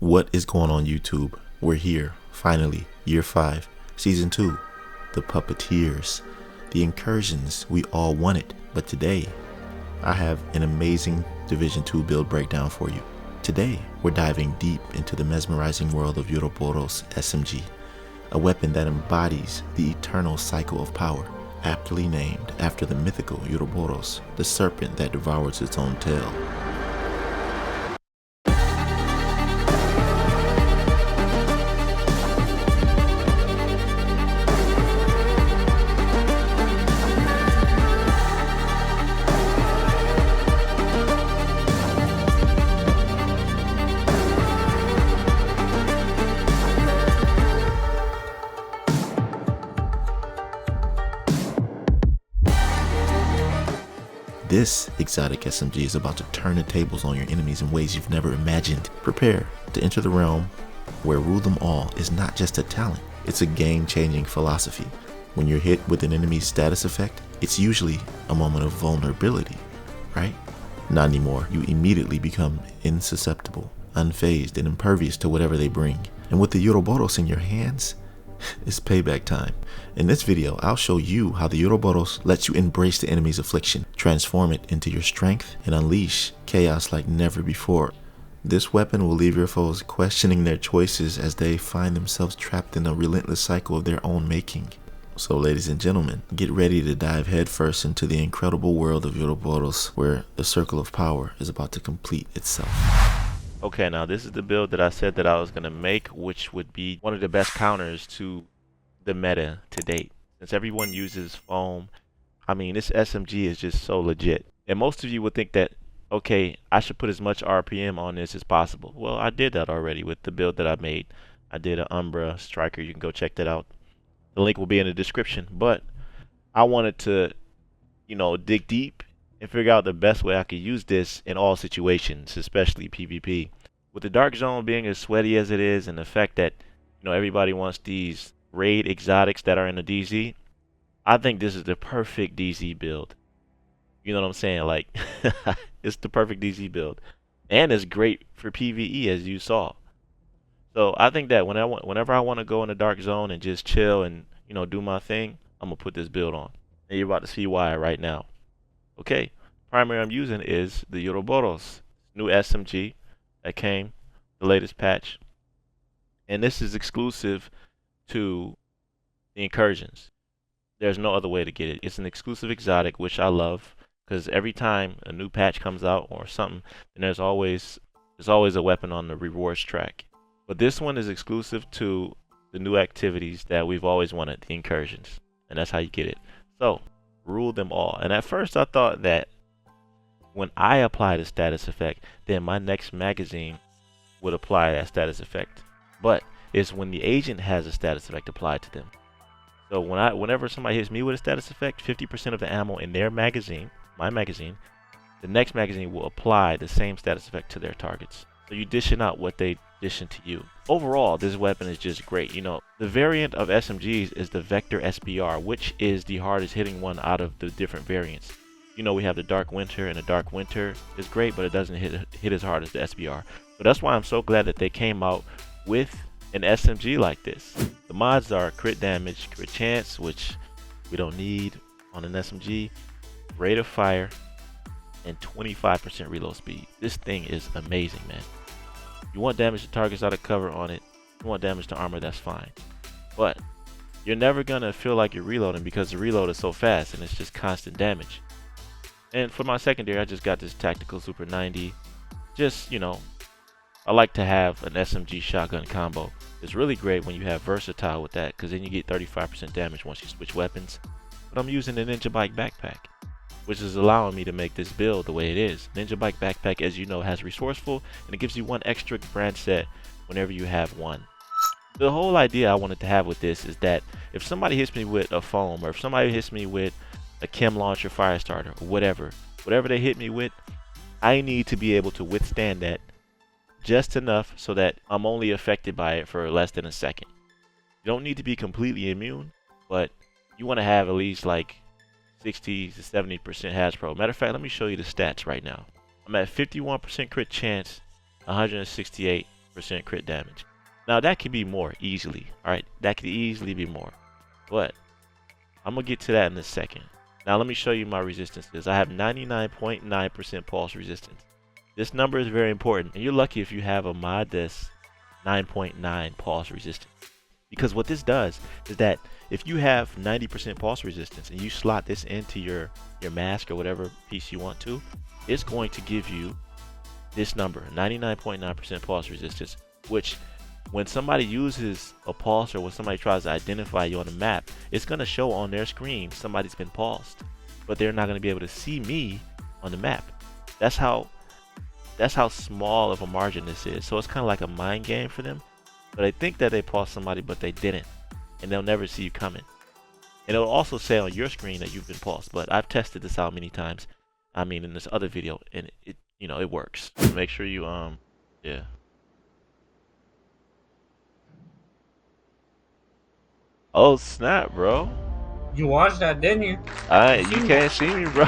What is going on YouTube? We're here, finally, year 5, season 2, the Puppeteers, the incursions we all wanted. But today, I have an amazing Division 2 build breakdown for you. Today, we're diving deep into the mesmerizing world of Ouroboros SMG, a weapon that embodies the eternal cycle of power, aptly named after the mythical Ouroboros, the serpent that devours its own tail. This exotic SMG is about to turn the tables on your enemies in ways you've never imagined. Prepare to enter the realm where rule them all is not just a talent, it's a game-changing philosophy. When you're hit with an enemy's status effect, it's usually a moment of vulnerability, right? Not anymore. You immediately become insusceptible, unfazed, and impervious to whatever they bring. And with the Ouroboros in your hands, it's payback time. In this video, I'll show you how the Ouroboros lets you embrace the enemy's affliction, transform it into your strength, and unleash chaos like never before. This weapon will leave your foes questioning their choices as they find themselves trapped in a relentless cycle of their own making. So ladies and gentlemen, get ready to dive headfirst into the incredible world of Ouroboros, where the circle of power is about to complete itself. Okay, now this is the build that I said that I was going to make, which would be one of the best counters to the meta to date. Since everyone uses foam, I mean, this SMG is just so legit. And most of you would think that, okay, I should put as much RPM on this as possible. Well, I did that already with the build that I made. I did an Umbra Striker. You can go check that out. The link will be in the description. But I wanted to, dig deep and figure out the best way I could use this in all situations, especially PvP. With the Dark Zone being as sweaty as it is, and the fact that everybody wants these raid exotics that are in the DZ, I think this is the perfect DZ build. You know what I'm saying? Like, it's the perfect DZ build, and it's great for PvE, as you saw. So I think that whenever I want to go in the Dark Zone and just chill and do my thing, I'm gonna put this build on, and you're about to see why right now. Okay, primary I'm using is the Ouroboros new SMG that came, the latest patch, and this is exclusive to the incursions. There's no other way to get it. It's an exclusive exotic, which I love, because every time a new patch comes out or something, then there's always a weapon on the rewards track. But this one is exclusive to the new activities that we've always wanted, the incursions, and that's how you get it. So rule them all. And at first I thought that when I apply the status effect, then my next magazine would apply that status effect. But it's when the agent has a status effect applied to them. So whenever somebody hits me with a status effect, 50% of the ammo in their magazine, my magazine, the next magazine will apply the same status effect to their targets. So you dishing out what they dish into you. Overall, this weapon is just great. The variant of SMGs is the Vector SBR, which is the hardest hitting one out of the different variants. We have the Dark Winter, and the Dark Winter is great, but it doesn't hit as hard as the SBR. So that's why I'm so glad that they came out with an SMG like this. The mods are crit damage, crit chance, which we don't need on an SMG, rate of fire, and 25% reload speed. This thing is amazing, man. You want damage to targets out of cover on it, you want damage to armor, that's fine. But you're never gonna feel like you're reloading because the reload is so fast and it's just constant damage. And for my secondary, I just got this Tactical Super 90. Just, I like to have an SMG shotgun combo. It's really great when you have versatile with that, because then you get 35% damage once you switch weapons. But I'm using the Ninja Bike backpack, which is allowing me to make this build the way it is. Ninja Bike backpack, as you know, has resourceful, and it gives you one extra brand set whenever you have one. The whole idea I wanted to have with this is that if somebody hits me with a foam, or if somebody hits me with a chem launcher fire starter, or whatever they hit me with, I need to be able to withstand that just enough so that I'm only affected by it for less than a second. You don't need to be completely immune, but you want to have at least like 60 to 70% Hasbro. Matter of fact, let me show you the stats right now. I'm at 51% crit chance, 168 crit damage. Now that could be more easily. All right, that could easily be more, but I'm gonna get to that in a second. Now let me show you my resistances. I have 99.9% pulse resistance. This number is very important, and you're lucky if you have a mod that's 9.9 pulse resistance. Because what this does is that if you have 90% pulse resistance and you slot this into your mask or whatever piece you want to, it's going to give you this number, 99.9% pulse resistance, which when somebody uses a pulse or when somebody tries to identify you on the map, it's going to show on their screen somebody's been pulsed, but they're not going to be able to see me on the map. That's how small of a margin this is. So it's kind of like a mind game for them. But they think that they pulsed somebody, but they didn't, and they'll never see you coming. And it'll also say on your screen that you've been pulsed. But I've tested this out many times. I mean, in this other video, and it works. Make sure you yeah. Oh snap, bro! You watched that, didn't you? You can't see me, bro.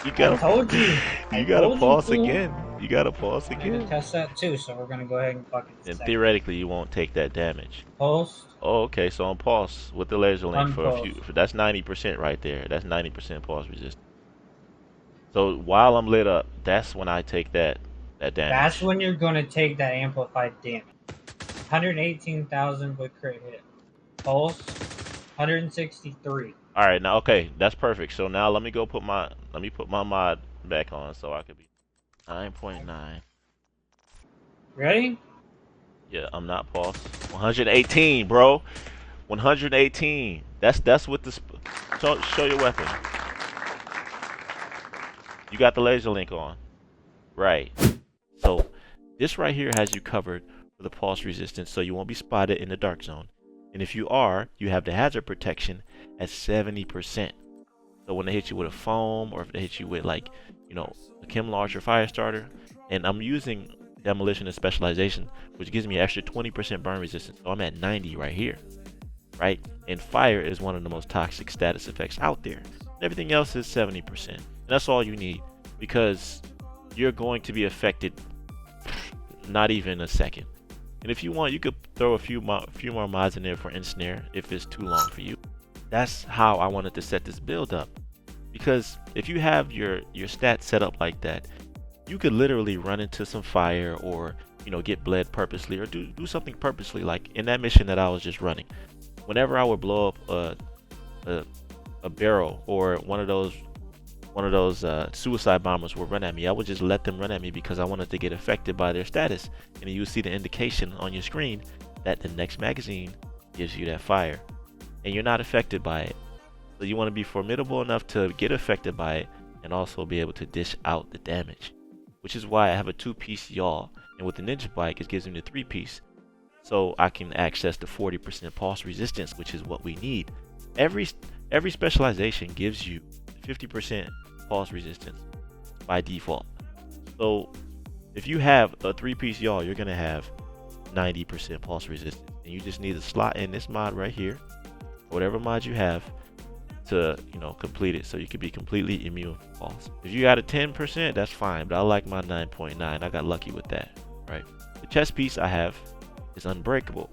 You gotta. I told you. You gotta pause again. You gotta pause again. Test that too, so we're gonna go ahead and fucking. And theoretically, you won't take that damage. Pulse. Oh, okay. So on pulse with the laser link for a Unpulse. few. That's 90% right there. That's 90% pulse resistance. So while I'm lit up, that's when I take that damage. That's when you're gonna take that amplified damage. 118,000 with crit hit. Pulse. 163. All right, now okay, that's perfect. So now let me put my mod back on so I could be 9.9. Ready? Yeah, I'm not pulsed. 118, bro. 118. That's with the show your weapon. You got the laser link on, right? So this right here has you covered for the pulse resistance, so you won't be spotted in the dark zone. And if you are, you have the hazard protection at 70%. So when they hit you with a foam, or if they hit you with like, a 𝐜𝐴𝐺 or fire starter, and I'm using demolition and specialization, which gives me an extra 20% burn resistance. So I'm at 90 right here, right? And fire is one of the most toxic status effects out there. Everything else is 70%. And that's all you need, because you're going to be affected not even a second. And if you want, you could throw a few more mods in there for ensnare if it's too long for you. That's how I wanted to set this build up, because if you have your stats set up like that, you could literally run into some fire, or get bled purposely, or do something purposely. Like in that mission that I was just running, whenever I would blow up a barrel, or one of those suicide bombers would run at me, I would just let them run at me because I wanted to get affected by their status. And you see the indication on your screen that the next magazine gives you that fire, and you're not affected by it. So you want to be formidable enough to get affected by it and also be able to dish out the damage, which is why I have a 2-piece yaw, and with the ninja bike it gives me the 3-piece, so I can access the 40% pulse resistance, which is what we need. Every specialization gives you 50% pulse resistance by default. So if you have a 3-piece yaw, you're gonna have 90% pulse resistance, and you just need to slot in this mod right here, whatever mod you have, to complete it, so you can be completely immune from pulse. If you got a 10%, that's fine, but I like my 9.9. I got lucky with that, right? The chest piece I have is unbreakable.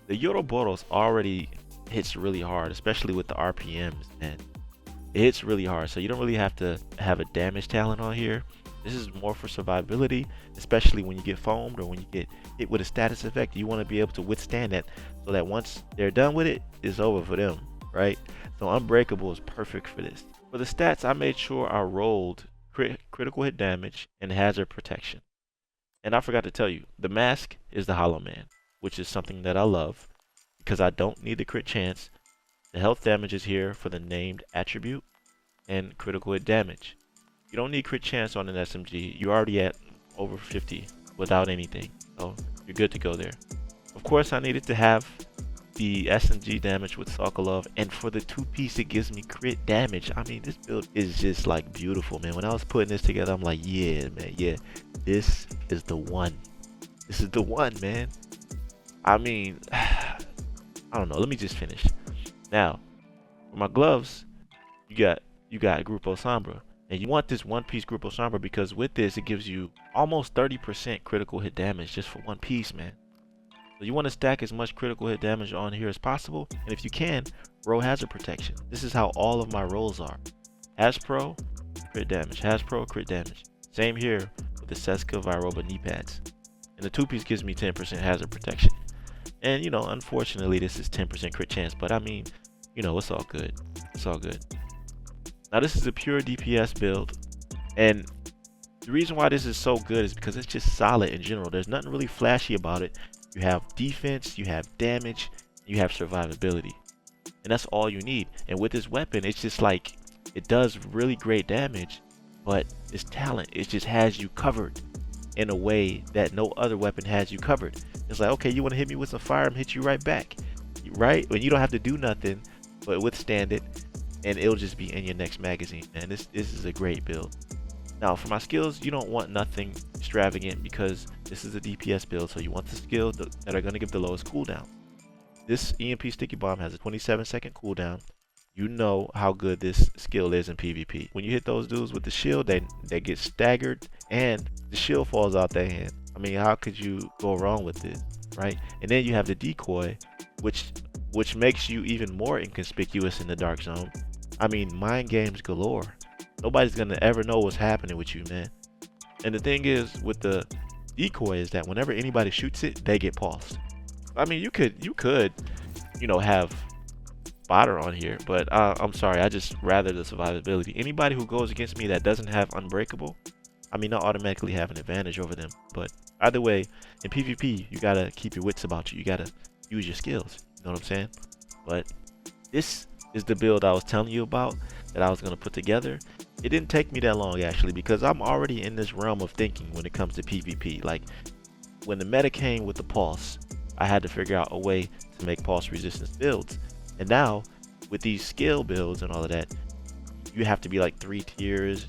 The Ouroboros already hits really hard, especially with the RPMs, and it hits really hard, so you don't really have to have a damage talent on here. This is more for survivability, especially when you get foamed or when you get hit with a status effect. You want to be able to withstand that, so that once they're done with it, it's over for them, right? So unbreakable is perfect for this. For the stats, I made sure I rolled critical hit damage and hazard protection. And I forgot to tell you, the mask is the Hollow Man, which is something that I love because I don't need the crit chance. The health damage is here for the named attribute, and critical hit damage. You don't need crit chance on an SMG. You're already at over 50 without anything, so you're good to go there. Of course, I needed to have the SMG damage with 𝐒, and for the 2-piece it gives me crit damage. I mean, this build is just like beautiful, man. When I was putting this together, I'm like, yeah, man, yeah, this is the one. This is the one, man. I mean, I don't know. Let me just finish. Now, for my gloves, you got Grupo Sombra. And you want this one piece Grupo Sombra because with this, it gives you almost 30% critical hit damage just for one piece, man. So you want to stack as much critical hit damage on here as possible. And if you can, roll hazard protection. This is how all of my rolls are. Has Pro, crit damage. Has Pro, crit damage. Same here with the 𝐒𝐨𝐲 Viroba knee pads. And the 2-piece gives me 10% hazard protection. And, you know, unfortunately, this is 10% crit chance. But, I mean, you know, it's all good. It's all good. Now, this is a pure DPS build. And the reason why this is so good is because it's just solid in general. There's nothing really flashy about it. You have defense, you have damage, you have survivability. And that's all you need. And with this weapon, it's just like, it does really great damage, but it's talent. It just has you covered in a way that no other weapon has you covered. It's like, okay, you want to hit me with some fire, I'm hit you right back, right? When you don't have to do nothing but withstand it, and it'll just be in your next magazine. Man, this is a great build. Now, for my skills, you don't want nothing extravagant because this is a DPS build, so you want the skills that are going to give the lowest cooldown. This EMP Sticky Bomb has a 27-second cooldown. You know how good this skill is in PvP. When you hit those dudes with the shield, they get staggered and the shield falls out their hand. I mean, how could you go wrong with this, right? And then you have the decoy, which makes you even more inconspicuous in the dark zone. I mean, mind games galore. Nobody's gonna ever know what's happening with you, man. And the thing is with the decoy is that whenever anybody shoots it, they get pulsed. I mean, you could, you know, have spotter on here, but I'm sorry, I just rather the survivability. Anybody who goes against me that doesn't have unbreakable, I mean, I'll automatically have an advantage over them. But either way, in PvP, you gotta keep your wits about you. You gotta use your skills. You know what I'm saying? But this is the build I was telling you about that I was gonna put together. It didn't take me that long actually because I'm already in this realm of thinking when it comes to PvP. Like when the meta came with the pulse, I had to figure out a way to make pulse resistance builds. And now with these skill builds and all of that, you have to be like 3 tiers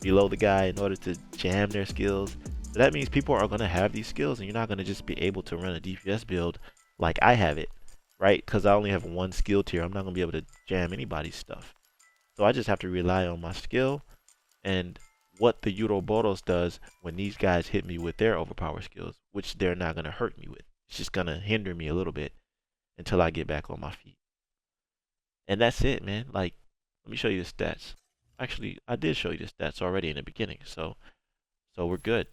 below the guy in order to jam their skills. So that means people are gonna have these skills and you're not gonna just be able to run a DPS build like I have it, right? Because I only have 1 skill tier. I'm not gonna be able to jam anybody's stuff. So I just have to rely on my skill and what the Ouroboros does when these guys hit me with their overpower skills, which they're not gonna hurt me with. It's just gonna hinder me a little bit until I get back on my feet. And that's it, man. Like, let me show you the stats. Actually, I did show you the stats already in the beginning, so we're good.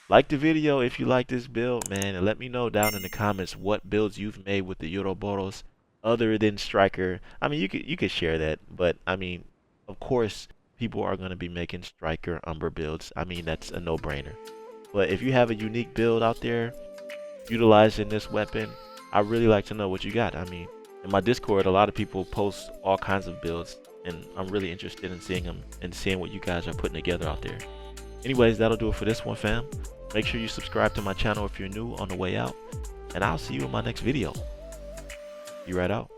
Like the video if you like this build, man, and let me know down in the comments what builds you've made with the Ouroboros other than Striker. I mean, you could share that, but I mean, of course, people are going to be making Striker Umber builds. I mean, that's a no-brainer. But if you have a unique build out there utilizing this weapon, I really like to know what you got. I mean, in my Discord, a lot of people post all kinds of builds, and I'm really interested in seeing them and seeing what you guys are putting together out there. Anyways, that'll do it for this one, fam. Make sure you subscribe to my channel if you're new on the way out, and I'll see you in my next video. Be right out.